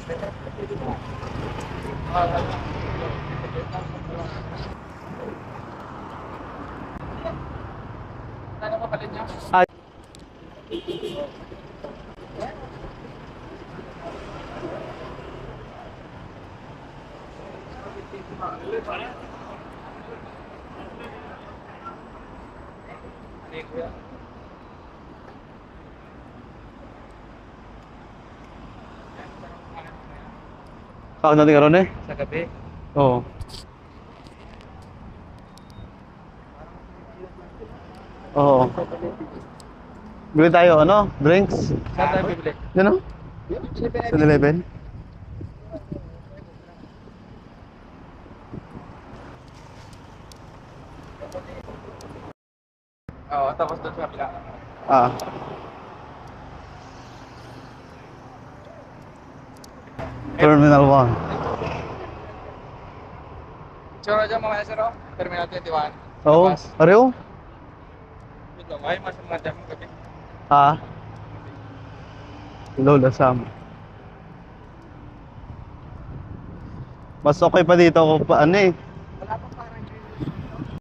Ano pa palit niya? Ah, saan natin karon eh? Sa gabi. Oo. Oo. Bili tayo, ano? Drinks? Saan tayo bibili? Yan o? 7-Eleven? Oo, tapos doon sa kabila. Ah. Terminal 1. Tsura dyan mamaya sir, oh. Terminal 21. Oo. Labas. Areo? Ito, ay mas mga dyan mong gabi. Ah. Lola Sam. Mas okay pa dito kung pa ano eh.